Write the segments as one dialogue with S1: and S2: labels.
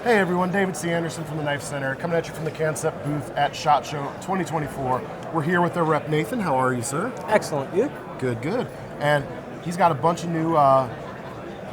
S1: Hey everyone, David C. Anderson from the KnifeCenter, coming at you from the Kansept booth at SHOT Show 2024. We're here with their rep, Nathan. How are you, sir?
S2: Excellent. You?
S1: Good, good. And he's got a bunch of new,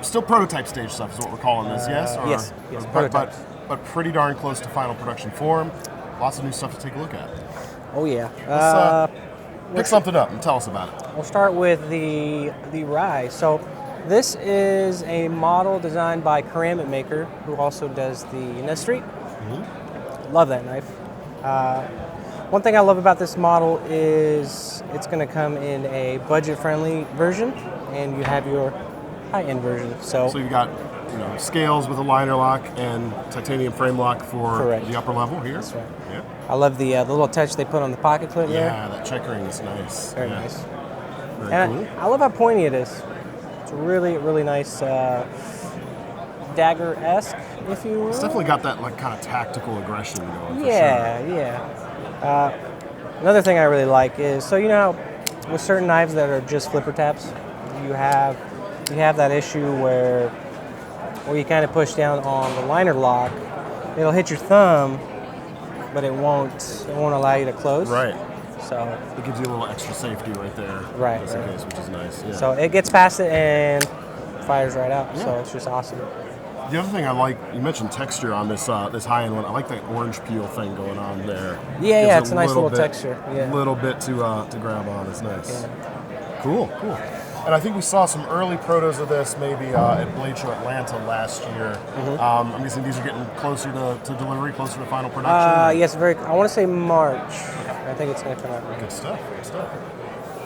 S1: still prototype stage stuff is what we're calling this, yes?
S2: Yes, prototypes.
S1: But pretty darn close to final production form. Lots of new stuff to take a look at.
S2: Oh yeah.
S1: Let's pick something up and tell us about it.
S2: We'll start with the Rye. So this is a model designed by Kansept maker, who also does the Nest Street. Mm-hmm. Love that knife. One thing I love about this model is it's going to come in a budget-friendly version, and you have your high-end version. So
S1: you got scales with a liner lock and titanium frame lock for the upper level here.
S2: That's right.
S1: Yeah.
S2: I love the little touch they put on the pocket clip there.
S1: Yeah, that checkering is nice.
S2: Very nice.
S1: Very
S2: and
S1: cool.
S2: I love how pointy it is. It's really, really nice dagger-esque, if you will.
S1: It's definitely got that kind of tactical aggression going.
S2: Yeah,
S1: for sure.
S2: yeah. Another thing I really like is, so with certain knives that are just flipper taps, you have that issue where you kind of push down on the liner lock, it'll hit your thumb, but it won't allow you to close.
S1: Right.
S2: So
S1: it gives you a little extra safety right there.
S2: Right.
S1: Just in case, which is nice. Yeah.
S2: So it gets past it and fires right out. Yeah. So it's just awesome.
S1: The other thing I like, you mentioned texture on this this high-end one. I like that orange peel thing going on there.
S2: Yeah, it's a nice little texture. Yeah.
S1: A little bit to grab on. It's nice. Yeah. Cool. And I think we saw some early protos of this maybe at Blade Show Atlanta last year. Mm-hmm. I'm guessing these are getting closer to delivery, closer to final production?
S2: Yes, I want to say March. I think it's going to come out.
S1: Good stuff.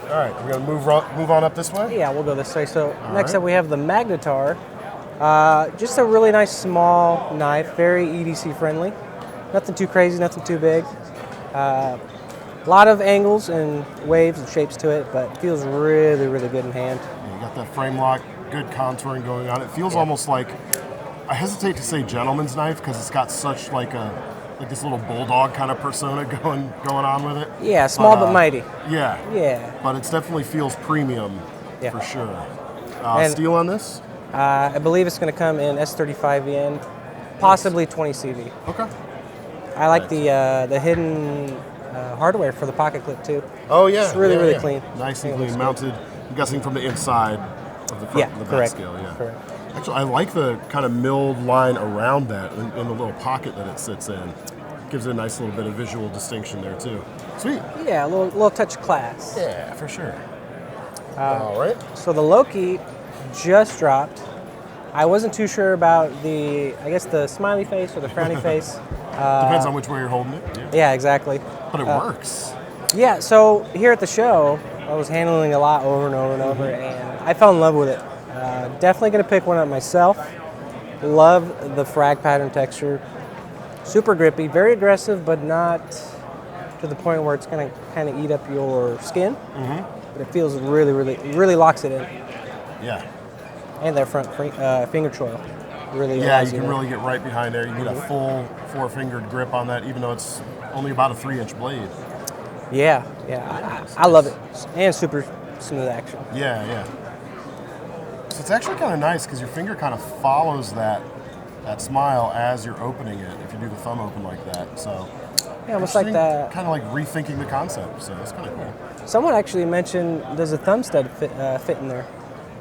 S1: All right, we're going to move on up this way?
S2: Yeah, we'll go this way. So next up we have the Magnetar. Just a really nice small knife, very EDC friendly. Nothing too crazy, nothing too big. A lot of angles and waves and shapes to it, but feels really, really good in hand.
S1: Yeah, you got that frame lock, good contouring going on. It feels almost like, I hesitate to say gentleman's knife because it's got such like this little bulldog kind of persona going on with it.
S2: Yeah, small but mighty.
S1: Yeah. But it definitely feels premium for sure. Steel on this?
S2: I believe it's going to come in S35VN, possibly 20 CV.
S1: Okay.
S2: I like the hidden hardware for the pocket clip too.
S1: Oh yeah,
S2: it's really clean.
S1: Nice and clean, mounted. I'm guessing from the inside of the front of the back scale. Yeah,
S2: correct.
S1: Actually, I like the kind of milled line around that in the little pocket that it sits in. It gives it a nice little bit of visual distinction there too. Sweet.
S2: Yeah, a little touch of class.
S1: Yeah, for sure. All right.
S2: So the Loki just dropped. I wasn't too sure about the smiley face or the frowny face.
S1: Depends on which way you're holding it.
S2: Yeah, exactly.
S1: But it works.
S2: Yeah, so here at the show, I was handling a lot over and over and over, and I fell in love with it. Definitely going to pick one up myself. Love the frag pattern texture. Super grippy, very aggressive, but not to the point where it's going to kind of eat up your skin. Mm-hmm. But it feels really, really, really locks it in.
S1: Yeah.
S2: And that front finger choil. Really
S1: you can really get right behind there. You get a full 4-fingered grip on that, even though it's only about a 3-inch blade.
S2: Yeah. I love it. And super smooth action.
S1: Yeah. So it's actually kind of nice because your finger kind of follows that smile as you're opening it, if you do the thumb open like that. So
S2: yeah, almost like that.
S1: Kind of like rethinking the concept, so it's kind of cool.
S2: Someone actually mentioned there's a thumb stud fit in there.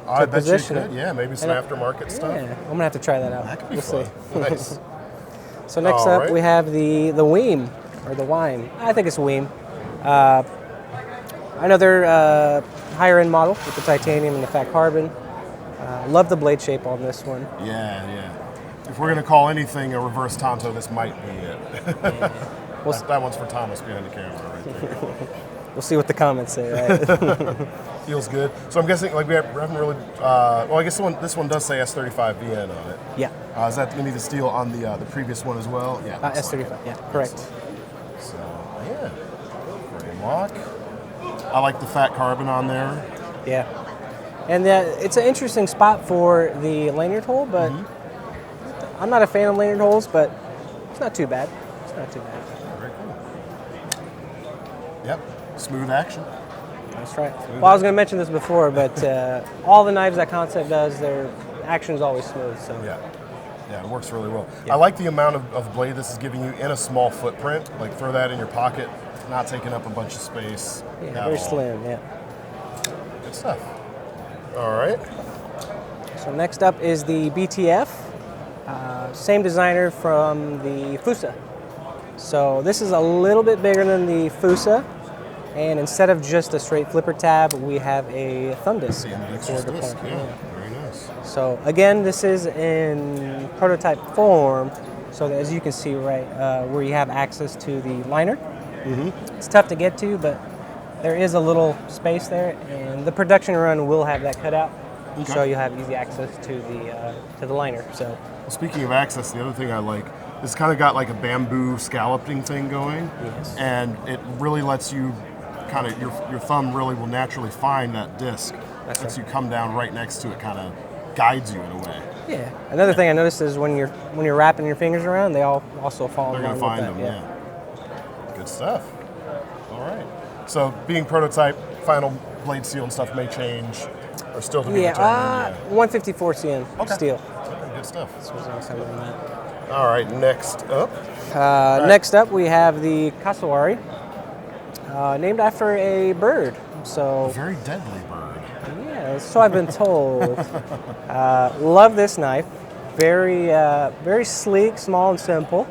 S1: I bet you could. Yeah, maybe some aftermarket stuff.
S2: Yeah, I'm gonna have to try that out.
S1: That could be fun. Nice.
S2: So next up we have the Weem, or the Wime. I think it's Weem. Another higher end model with the titanium and the fat carbon. Love the blade shape on this one.
S1: Yeah. If we're gonna call anything a reverse Tonto, this might be it. That one's for Thomas behind the camera right there.
S2: We'll see what the comments say, right?
S1: Feels good. So I'm guessing we haven't really. I guess this one does say S35VN on it.
S2: Yeah.
S1: Is that going to be the steel on the previous one as well? Yeah.
S2: S35. Yeah, correct.
S1: So frame lock. I like the fat carbon on there.
S2: Yeah. And it's an interesting spot for the lanyard hole, but I'm not a fan of lanyard holes, but it's not too bad.
S1: Very cool. Yep. Smooth action.
S2: That's right. Well, I was going to mention this before, but all the knives that Kansept does, their action's always smooth. So
S1: yeah. Yeah, it works really well. I like the amount of blade this is giving you in a small footprint. Like throw that in your pocket, not taking up a bunch of space.
S2: Yeah, very slim, yeah.
S1: Good stuff. All right.
S2: So next up is the BTF, same designer from the Fusa. So this is a little bit bigger than the Fusa, and instead of just a straight flipper tab, we have a thumb disc.
S1: Yeah, very nice.
S2: So again, this is in prototype form, so that as you can see right where you have access to the liner. It's tough to get to, but there is a little space there, and the production run will have that cut out, so you'll have easy access to the liner. So,
S1: well, speaking of access, the other thing I like, it's kind of got like a bamboo scalloping thing going, and it really lets you kind of your thumb really will naturally find that disc. As you come down right next to it, kind of guides you in a way.
S2: Yeah. Another thing I noticed is when you're wrapping your fingers around, they all also fall.
S1: They're gonna find them. Yeah. Good stuff. All right. So being prototype, final blade seal and stuff may change, or still to be determined.
S2: 154 cm steel.
S1: Okay, good stuff.
S2: So on that.
S1: All right. Next up.
S2: Next up, we have the Cassowary, named after a bird. So
S1: A very deadly bird.
S2: yeah, so I've been told. Love this knife. Very, very sleek, small, and simple.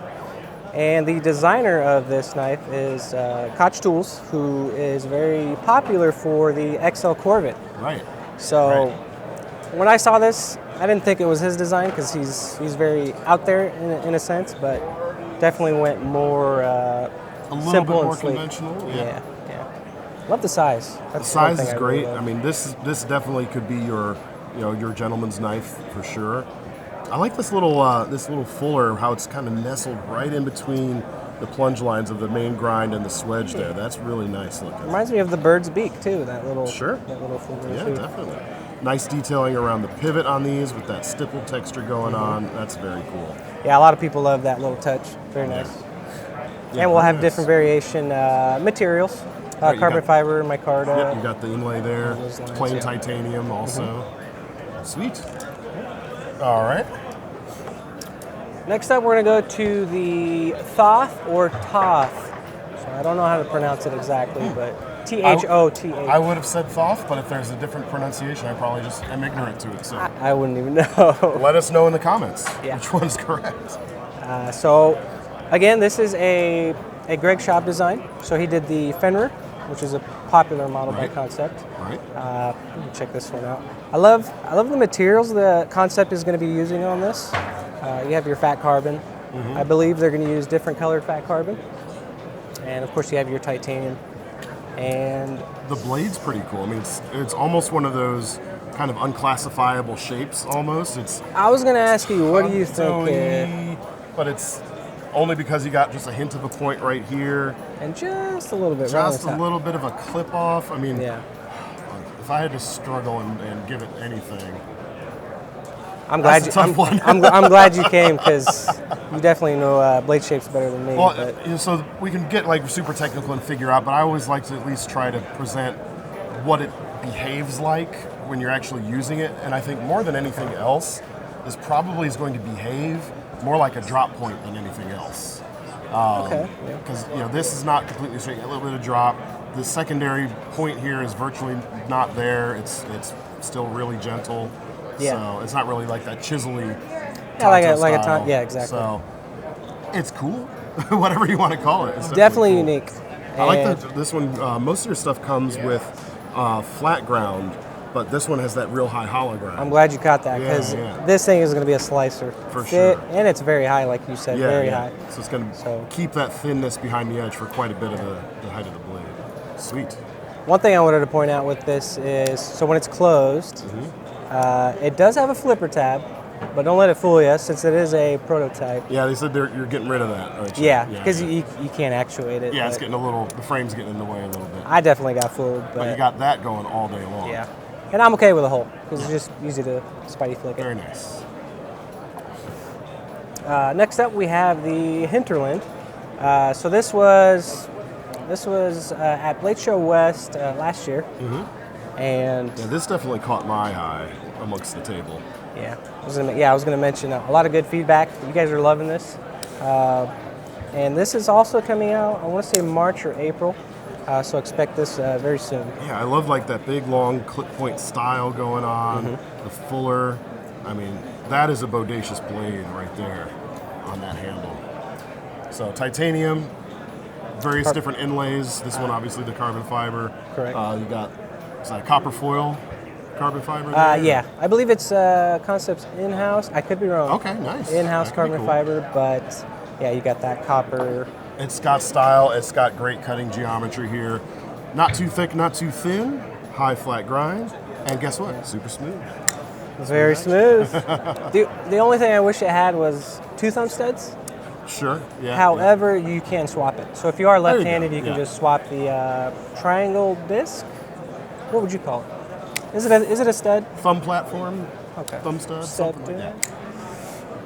S2: And the designer of this knife is Koch Tools, who is very popular for the XL Corvette.
S1: Right.
S2: So when I saw this, I didn't think it was his design because he's very out there in a sense, but definitely went more
S1: A little
S2: simple
S1: bit more
S2: and sleek.
S1: conventional.
S2: Yeah. Love the size.
S1: The
S2: That's
S1: size
S2: one
S1: is
S2: thing
S1: great.
S2: really
S1: I
S2: love.
S1: mean, this definitely could be your gentleman's knife for sure. I like this little fuller, how it's kind of nestled right in between the plunge lines of the main grind and the swedge there. That's really nice looking.
S2: Reminds me of the bird's beak too. That little that little fuller
S1: Yeah,
S2: too.
S1: definitely. Nice detailing around the pivot on these with that stippled texture going on. That's very cool.
S2: Yeah, a lot of people love that little touch. Very nice.
S1: Yeah,
S2: And we'll
S1: very
S2: have
S1: nice.
S2: different variation materials.
S1: Right, you
S2: Carbon
S1: got-
S2: fiber, micarta.
S1: Yep, you got the inlay there.
S2: Those lines,
S1: Plain
S2: yeah.
S1: titanium also. Sweet. All right.
S2: Next up, we're going to go to the Thoth or Toth. So I don't know how to pronounce it exactly, but Thoth.
S1: I would have said Thoth, but if there's a different pronunciation, I probably just am ignorant to it. So
S2: I wouldn't even know.
S1: let us know in the comments
S2: Yeah.
S1: which one's correct.
S2: So again, this is a Greg Schaub design. So he did the Fenrir, which is a popular model by Kansept.
S1: Right.
S2: Let me check this one out. I love the materials the Kansept is going to be using on this. You have your fat carbon. I believe they're going to use different colored fat carbon. And of course you have your titanium. And
S1: The blade's pretty cool. I mean, it's almost one of those kind of unclassifiable shapes almost. It's
S2: I was going to ask you, what do you think?
S1: contour-y, but it's only because you got just a hint of a point right here.
S2: And just a little bit. right on
S1: Just
S2: the
S1: a
S2: top.
S1: little bit of a clip off. I mean,
S2: Yeah.
S1: if I had to struggle and give it anything,
S2: I'm glad
S1: That's a tough one.
S2: I'm glad you came because you definitely know blade shapes better than me.
S1: well,
S2: but
S1: so we can get like super technical and figure out, but I always like to at least try to present what it behaves like when you're actually using it. And I think more than anything else, this probably is going to behave more like a drop point than anything else.
S2: okay. Yeah.
S1: Because this is not completely straight, a little bit of drop. The secondary point here is virtually not there. It's still really gentle.
S2: Yeah.
S1: So it's not really like that chisely.
S2: Yeah, like
S1: Tonto
S2: a
S1: style.
S2: yeah, exactly.
S1: So it's cool, whatever you want to call it. It's
S2: Definitely
S1: cool.
S2: unique.
S1: I like
S2: And
S1: this one. Most of your stuff comes with flat ground, but this one has that real high hollow ground.
S2: I'm glad you caught that
S1: Yeah,
S2: because
S1: yeah.
S2: this thing is going to be a slicer.
S1: For sure.
S2: And it's very high, like you said, very high.
S1: So it's going to
S2: So-
S1: keep that thinness behind the edge for quite a bit of the height of the blade. Sweet.
S2: One thing I wanted to point out with this is, so when it's closed, it does have a flipper tab, but don't let it fool you since it is a prototype.
S1: Yeah, they said you're getting rid of that, aren't you?
S2: Yeah, because you can't actuate it.
S1: Yeah, it's
S2: but
S1: getting the frame's getting in the way a little bit.
S2: I definitely got fooled,
S1: But you got that going all day long.
S2: yeah. And I'm okay with a hole because it's just easy to spidey flick it.
S1: Very nice.
S2: Next up, we have the Hinterland. So this was at Blade Show West last year, and
S1: Yeah, this definitely caught my eye amongst the table.
S2: Yeah, I was gonna mention a lot of good feedback. You guys are loving this, and this is also coming out. I want to say March or April, so expect this very soon.
S1: Yeah, I love like that big long clip point style going on.
S2: Mm-hmm.
S1: The fuller, I mean, that is a bodacious blade right there on that handle. So titanium, various different inlays. This one obviously the carbon fiber.
S2: Correct.
S1: You got, is that a copper foil carbon fiber there?
S2: Yeah, I believe it's Kansept's in-house. I could be wrong.
S1: Okay, nice.
S2: In-house
S1: That could be
S2: carbon
S1: cool.
S2: fiber, but yeah, you got that copper.
S1: It's got style. It's got great cutting geometry here. Not too thick, not too thin. High flat grind. And guess what? Super smooth.
S2: It's very smooth. The only thing I wish it had was 2 thumb studs.
S1: Sure. Yeah.
S2: However, you can swap it. So if you are
S1: There you go,
S2: left-handed, you can
S1: yeah.
S2: just swap the triangle disc. What would you call it? Is it a stud?
S1: Thumb platform.
S2: Okay.
S1: Thumb stud.
S2: Stud,
S1: Something like that.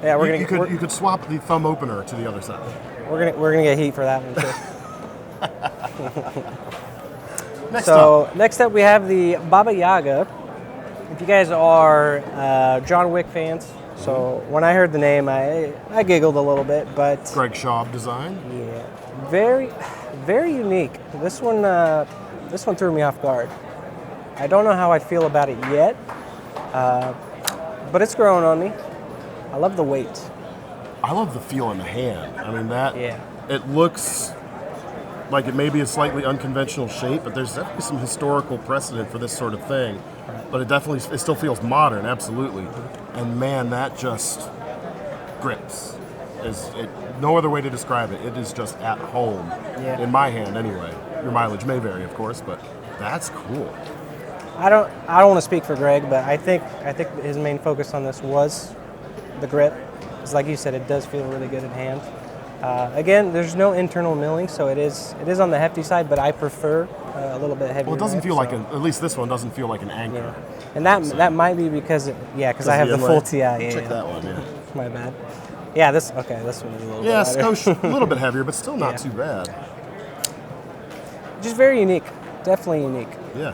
S2: Yeah, we're gonna
S1: You could swap the thumb opener to the other side.
S2: we're gonna get heat for that one too.
S1: Next
S2: So next up we have the Baba Yaga. If you guys are John Wick fans, so when I heard the name, I giggled a little bit, but
S1: Greg Schaub design.
S2: yeah, very very unique. This one threw me off guard. I don't know how I feel about it yet, but it's growing on me. I love the weight.
S1: I love the feel in the hand. I mean that.
S2: Yeah.
S1: It looks like it may be a slightly unconventional shape, but there's definitely some historical precedent for this sort of thing. But it still feels modern, absolutely. And man, that just grips. No other way to describe it. It is just at home,
S2: Yeah.
S1: in my hand anyway. Your mileage may vary, of course, but that's cool.
S2: I don't want to speak for Greg, but I think his main focus on this was the grip. Because like you said, it does feel really good in hand. Again, there's no internal milling, so it is on the hefty side, but I prefer a little bit heavier.
S1: Well, it doesn't
S2: knife,
S1: feel like
S2: so,
S1: at least this one doesn't feel like an anchor.
S2: yeah. And that might be because I have the
S1: inlay.
S2: full TI. Yeah,
S1: Check that one, yeah.
S2: My bad. Yeah, this one is a little
S1: Yeah,
S2: bit lighter.
S1: skosh, a little bit heavier, but still not
S2: Yeah.
S1: too bad.
S2: Just very unique. Definitely unique.
S1: Yeah.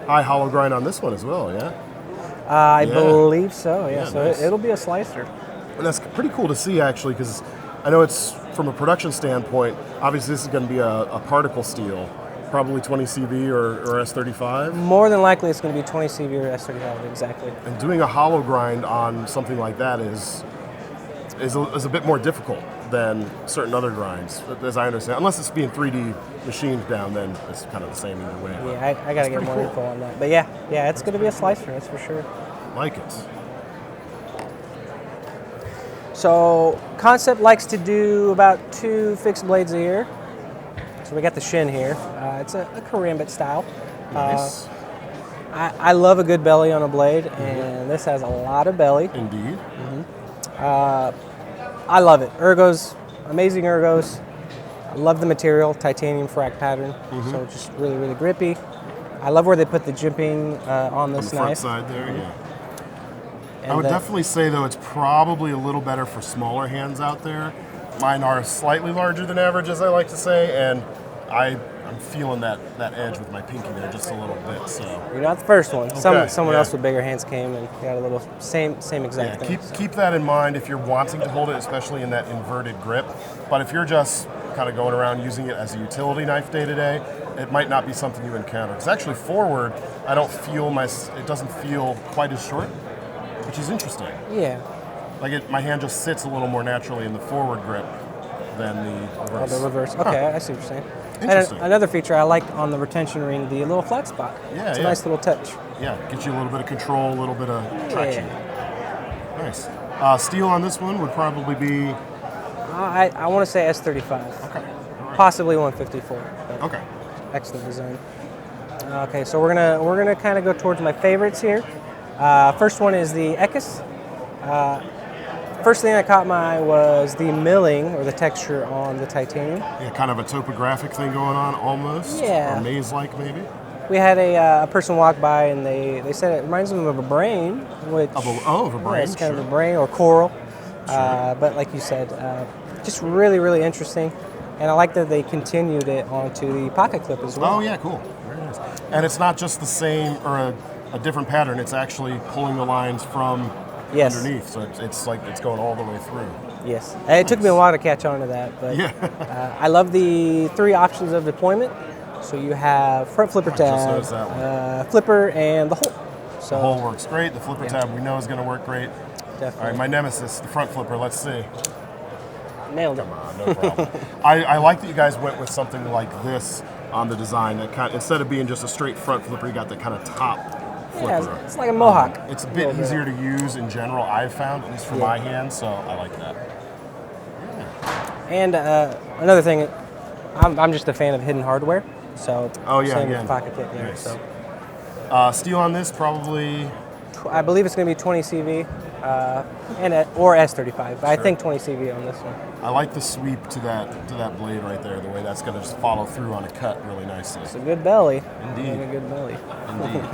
S1: High hollow grind on this one as well, yeah?
S2: I
S1: Yeah.
S2: believe so, yeah.
S1: Yeah,
S2: So
S1: nice.
S2: it'll be a slicer.
S1: And that's pretty cool to see, actually, because I know it's from a production standpoint, obviously this is going to be a particle steel, probably 20 CV or S35.
S2: More than likely, it's going to be 20 CV or S35, exactly.
S1: And doing a hollow grind on something like that is a bit more difficult than certain other grinds, as I understand. Unless it's being 3D machined down, then it's kind of the same either way.
S2: Yeah, I got to get
S1: pretty
S2: more
S1: cool.
S2: info on that. But yeah, it's going to be a slicer, that's for sure.
S1: Like it.
S2: So Kansept likes to do about 2 fixed blades a year. So we got the Shin here. It's a karambit style.
S1: Nice.
S2: I love a good belly on a blade, and this has a lot of belly.
S1: Indeed.
S2: I love it. Ergos, amazing ergos. I love the material, titanium frag pattern. So it's just really, really grippy. I love where they put the jimping on
S1: On
S2: this
S1: the front
S2: knife.
S1: side there, yeah.
S2: And
S1: I would definitely say, though, it's probably a little better for smaller hands out there. Mine are slightly larger than average, as I like to say, and I'm feeling that edge with my pinky there just a little bit. So
S2: You're not the first one.
S1: Okay,
S2: Someone
S1: yeah.
S2: else with bigger hands came and got a little same exact
S1: yeah,
S2: thing.
S1: keep that in mind if you're wanting to hold it, especially in that inverted grip. But if you're just kind of going around using it as a utility knife day to day, it might not be something you encounter. Because actually forward, I don't feel it doesn't feel quite as short, which is interesting.
S2: Yeah.
S1: Like my hand just sits a little more naturally in the forward grip than the
S2: Oh,
S1: reverse.
S2: the reverse. Okay, I see what you're saying.
S1: Interesting.
S2: And another feature I liked on the retention ring, the little flat spot.
S1: Yeah,
S2: it's a
S1: yeah.
S2: nice little touch.
S1: Yeah, get you a little bit of control, a little bit of traction. Nice. Steel on this one would probably be
S2: I want to say S35.
S1: okay.
S2: Possibly 154. But
S1: Okay.
S2: excellent design. Okay, so we're gonna kind of go towards my favorites here. First one is the Ekis. First thing that caught my eye was the milling or the texture on the titanium.
S1: Yeah, kind of a topographic thing going on almost.
S2: Yeah.
S1: Or maze-like maybe.
S2: We had a person walk by and they said it reminds them of a brain, which
S1: Of a brain.
S2: it's kind
S1: sure.
S2: of a brain or coral. But like you said, just really, really interesting. And I like that they continued it onto the pocket clip as well.
S1: Oh yeah, cool. Very nice. And it's not just the same or a different pattern. It's actually pulling the lines from
S2: Yes.
S1: underneath, so it's like it's going all the way through.
S2: Yes. It took me a while to catch on to that, but I love the 3 options of deployment. So you have front flipper
S1: just
S2: tab,
S1: noticed that one.
S2: flipper, and the hole. So
S1: The hole works great. The flipper tab we know is going to work great.
S2: definitely.
S1: All right, my nemesis, the front flipper. Let's see.
S2: Nailed it.
S1: Come on, no problem. I like that you guys went with something like this on the design. That kind of, instead of being just a straight front flipper, you got the kind of top flipper.
S2: Yeah, it's like a mohawk.
S1: It's a bit easier to use in general, I've found, at least for my hand, so I like that.
S2: And another thing, I'm just a fan of hidden hardware. So same with the pocket kit. Yeah,
S1: nice.
S2: so
S1: Steel on this, probably.
S2: I believe it's going to be 20 CV or S35, but I think 20 CV on this one.
S1: I like the sweep to that blade right there, the way that's going to just follow through on a cut really nicely.
S2: It's a good belly.
S1: Indeed.
S2: A good belly.
S1: Indeed.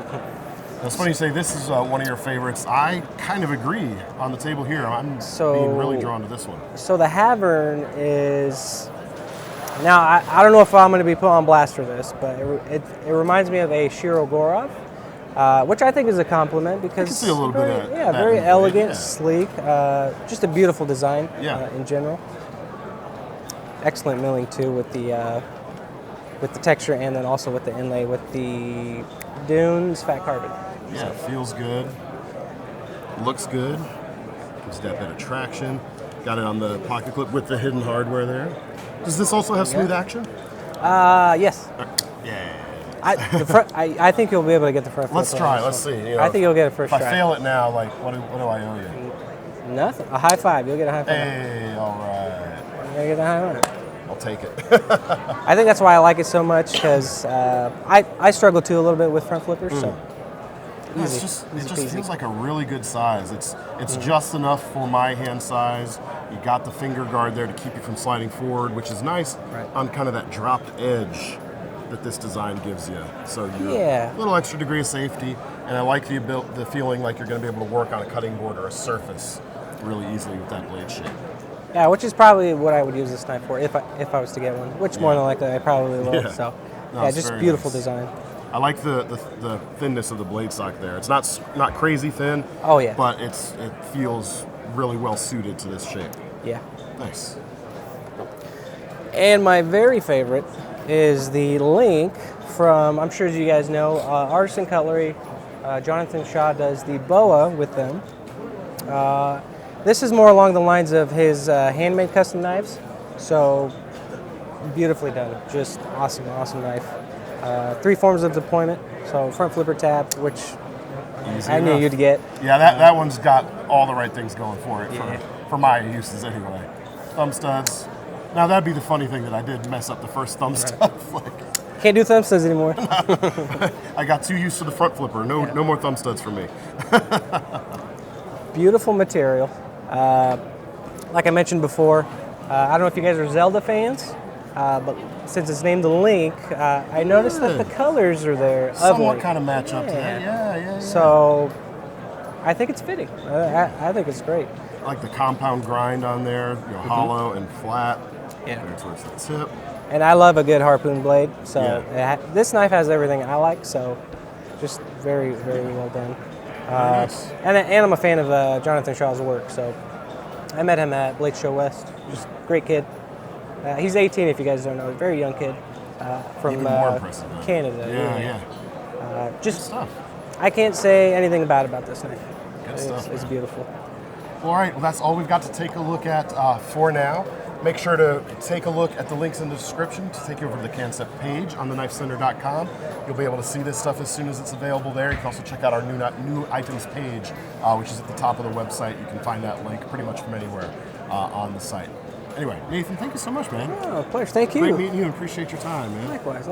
S1: It's funny you say this is one of your favorites. I kind of agree on the table here. I'm being really drawn to this one.
S2: So the Havern is... Now, I don't know if I'm going to be put on blast for this, but it reminds me of a Shiro Gorov, which I think is a compliment because
S1: I can see a little bit of that
S2: very
S1: in the
S2: elegant,
S1: blade,
S2: sleek, just a beautiful design in general. Excellent milling too with the texture and then also with the inlay with the Dunes fat carbon.
S1: Yeah, it feels good. Looks good. Gives that bit of traction. Got it on the pocket clip with the hidden hardware there. Does this also have smooth action?
S2: Yes.
S1: Yeah.
S2: I think you'll be able to get the front flip.
S1: Let's try. Let's see. You know,
S2: I think you'll get it first
S1: If
S2: try.
S1: I fail it now, like, what do I owe you?
S2: Nothing. A high five. You'll get a high five.
S1: Hey, all right.
S2: You're gonna get a high five.
S1: I'll take it.
S2: I think that's why I like it so much because I struggle too a little bit with front flippers. So
S1: it just feels like a really good size. It's just enough for my hand size. You got the finger guard there to keep you from sliding forward, which is nice on kind of that dropped edge that this design gives you. So you're a little extra degree of safety, and I like the feeling like you're going to be able to work on a cutting board or a surface really easily with that blade shape.
S2: Yeah, which is probably what I would use this knife for if I was to get one, which more than likely I probably will.
S1: Yeah.
S2: So
S1: No,
S2: just beautiful design.
S1: I like the thinness of the blade stock there. It's not crazy thin.
S2: Oh yeah.
S1: But it feels really well suited to this shape.
S2: Yeah.
S1: Nice.
S2: And my very favorite is the Link from, I'm sure as you guys know, Artisan Cutlery. Jonathan Shaw does the boa with them. This is more along the lines of his handmade custom knives. So beautifully done. Just awesome knife. 3 forms of deployment. So front flipper tab, which
S1: Easy
S2: I
S1: enough.
S2: knew you'd get.
S1: Yeah, that one's got all the right things going for it for my uses anyway. Thumb studs. Now that'd be the funny thing that I did mess up the first thumb stud flick.
S2: Can't do thumb studs anymore.
S1: I got too used to the front flipper. No more thumb studs for me.
S2: Beautiful material. Like I mentioned before, I don't know if you guys are Zelda fans, but since it's named the Link, I noticed that the colors are there.
S1: Somewhat kind of match up to that. Yeah.
S2: So I think it's fitting. I think it's great.
S1: I like the compound grind on there, hollow and flat.
S2: Yeah.
S1: There towards the tip.
S2: And I love a good harpoon blade. So this knife has everything I like. So just very, very well done.
S1: Nice.
S2: And I'm a fan of Jonathan Shaw's work. So I met him at Blade Show West. Just great kid. He's 18 if you guys don't know. A very young kid from
S1: Even more impressive,
S2: Canada.
S1: Yeah.
S2: Just
S1: Good stuff.
S2: I can't say anything bad about this knife.
S1: Good stuff.
S2: It's beautiful.
S1: All right, well, that's all we've got to take a look at for now. Make sure to take a look at the links in the description to take you over to the Kansept page on theknifecenter.com. You'll be able to see this stuff as soon as it's available there. You can also check out our new items page, which is at the top of the website. You can find that link pretty much from anywhere on the site. Anyway, Nathan, thank you so much, man.
S2: Oh, pleasure. Thank you.
S1: Great meeting you and appreciate your time, man.
S2: Likewise.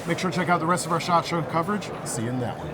S1: Make sure to check out the rest of our SHOT Show coverage. See you in that one.